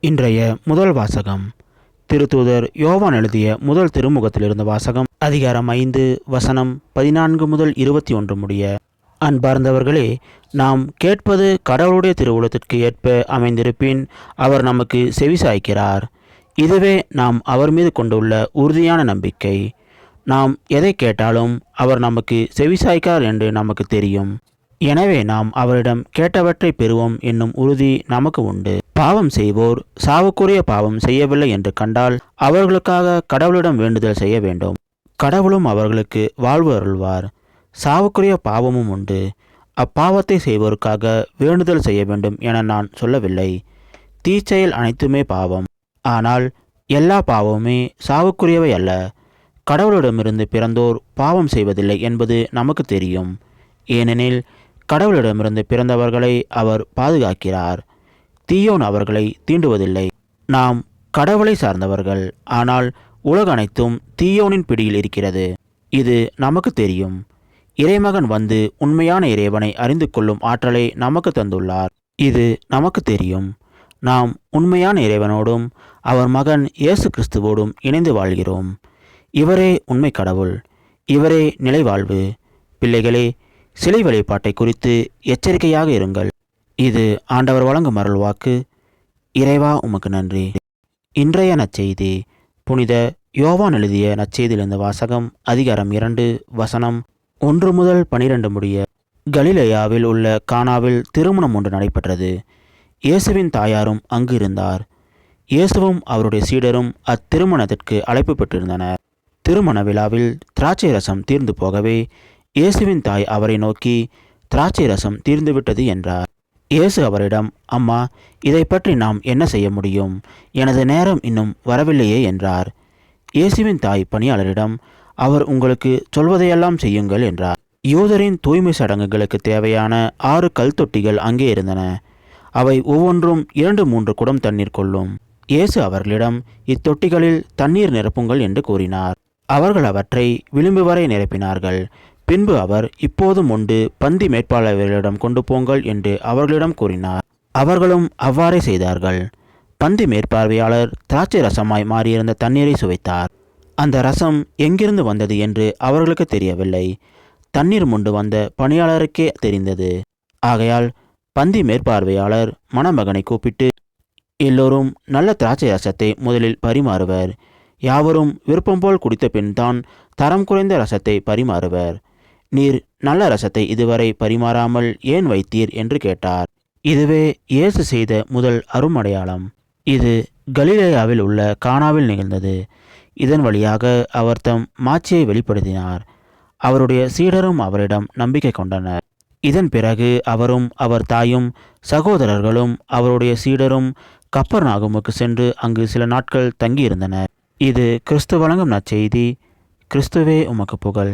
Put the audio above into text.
இன்றைய முதல் வாசகம் திருத்தூதர் யோவான் எழுதிய முதல் திருமுகத்திலிருந்து வாசகம். அதிகாரம் 5 வசனம் 14 முதல் 21 முடிய. அன்பார்ந்தவர்களே, நாம் கேட்பது கடவுளுடைய திருவுளத்திற்கு ஏற்ப அமைந்திருப்பின் அவர் நமக்கு செவிசாய்க்கிறார். இதுவே நாம் அவர் மீது கொண்டுள்ள உறுதியான நம்பிக்கை. நாம் எதை கேட்டாலும் அவர் நமக்கு செவிசாய்க்கிறார் என்று நமக்கு தெரியும். எனவே நாம் அவரிடம் கேட்டவற்றை பெறுவோம் என்னும் உறுதி நமக்கு உண்டு. பாவம் செய்வோர் சாவுக்குரிய பாவம் செய்யவில்லை என்று கண்டால் அவர்களுக்காக கடவுளிடம் வேண்டுதல் செய்ய வேண்டும். கடவுளும் அவர்களுக்கு வாழ்வு அருள்வார். சாவுக்குரிய பாவமும் உண்டு. அப்பாவத்தை செய்வோருக்காக வேண்டுதல் செய்ய வேண்டும் என நான் சொல்லவில்லை. தீச்செயல் அனைத்துமே பாவம். ஆனால் எல்லா பாவமுமே சாவுக்குரியவை அல்ல. கடவுளிடமிருந்து பிறந்தோர் பாவம் செய்வதில்லை என்பது நமக்கு தெரியும். ஏனெனில் கடவுளிடமிருந்து பிறந்தவர்களை அவர் பாதுகாக்கிறார். தீயோன் அவர்களை தீண்டுவதில்லை. நாம் கடவுளை சார்ந்தவர்கள். ஆனால் உலக அனைத்தும் தீயோனின் பிடியில் இருக்கிறது. இது நமக்கு தெரியும். இறைமகன் வந்து உண்மையான இறைவனை அறிந்து கொள்ளும் ஆற்றலை நமக்கு தந்துள்ளார். இது நமக்கு தெரியும். நாம் உண்மையான இறைவனோடும் அவர் மகன் இயேசு கிறிஸ்துவோடும் இணைந்து வாழ்கிறோம். இவரே உண்மை கடவுள். இவரே நிலைவாழ்வு. பிள்ளைகளே, சிலை வழிபாட்டை குறித்து எச்சரிக்கையாக இருங்கள். இது ஆண்டவர் வழங்கும் அருள் வாக்கு. இறைவா உமக்கு நன்றி. இன்றைய நற்செய்தி புனித யோவான் எழுதிய நற்செய்தியிலிருந்து வாசகம். அதிகாரம் 2 வசனம் 1 முதல் 12 முடிய. கலிலேயாவில் உள்ள கானாவில் திருமணம் ஒன்று நடைபெற்றது. இயேசுவின் தாயாரும் அங்கு இருந்தார். இயேசுவும் அவருடைய சீடரும் அத்திருமணத்திற்கு அழைப்பு பெற்றிருந்தனர். திருமண விழாவில் திராட்சை ரசம் தீர்ந்து போகவே இயேசுவின் தாய் அவரை நோக்கி, திராட்சை ரசம் தீர்ந்துவிட்டது என்றார். இயேசு அவரிடம், அம்மா, இதை பற்றி நாம் என்ன செய்ய முடியும்? எனது நேரம் இன்னும் வரவில்லையே என்றார். இயேசுவின் தாய் பணியாளரிடம், அவர் உங்களுக்கு சொல்வதையெல்லாம் செய்யுங்கள் என்றார். யூதரின் தூய்மை சடங்குகளுக்கு தேவையான 6 கல் தொட்டிகள் அங்கே இருந்தன. அவை ஒவ்வொன்றும் 2-3 குடம் தண்ணீர் கொள்ளும். இயேசு அவர்களிடம், இத்தொட்டிகளில் தண்ணீர் நிரப்புங்கள் என்று கூறினார். அவர்கள் அவற்றை விளிம்பு வரை நிரப்பினார்கள். பின்பு அவர், இப்போதும் உண்டு, பந்தி மேற்பார்வையாளரிடம் கொண்டு போங்கள் என்று அவர்களிடம் கூறினார். அவர்களும் அவ்வாறே செய்தார்கள். பந்தி மேற்பார்வையாளர் திராட்சை ரசமாய் மாறியிருந்த தண்ணீரை சுவைத்தார். அந்த ரசம் எங்கிருந்து வந்தது என்று அவர்களுக்கு தெரியவில்லை. தண்ணீர் முண்டு வந்த பணியாளருக்கே தெரிந்தது. ஆகையால் பந்தி மேற்பார்வையாளர் மணமகனை கூப்பிட்டு, எல்லோரும் நல்ல திராட்சை ரசத்தை முதலில் பரிமாறுவர். யாவரும் விருப்பம் போல் குடித்த பின் தான் தரம் குறைந்த ரசத்தை பரிமாறுவர். நீர் நல்ல ரசத்தை இதுவரை பரிமாறாமல் ஏன் வைத்தீர் என்று கேட்டார். இதுவே இயேசு செய்த முதல் அருமடையாளம். இது கலிலேயாவில் உள்ள கானாவில் நிகழ்ந்தது. இதன் வழியாக அவர் தம் மாட்சியை வெளிப்படுத்தினார். அவருடைய சீடரும் அவரிடம் நம்பிக்கை கொண்டனர். இதன் பிறகு அவரும் அவர் தாயும் சகோதரர்களும் அவருடைய சீடரும் கப்பர்நாகுமுக்கு சென்று அங்கு சில நாட்கள் தங்கியிருந்தனர். இது கிறிஸ்து வழங்கும் நற்செய்தி. கிறிஸ்துவே உமக்கு புகழ்.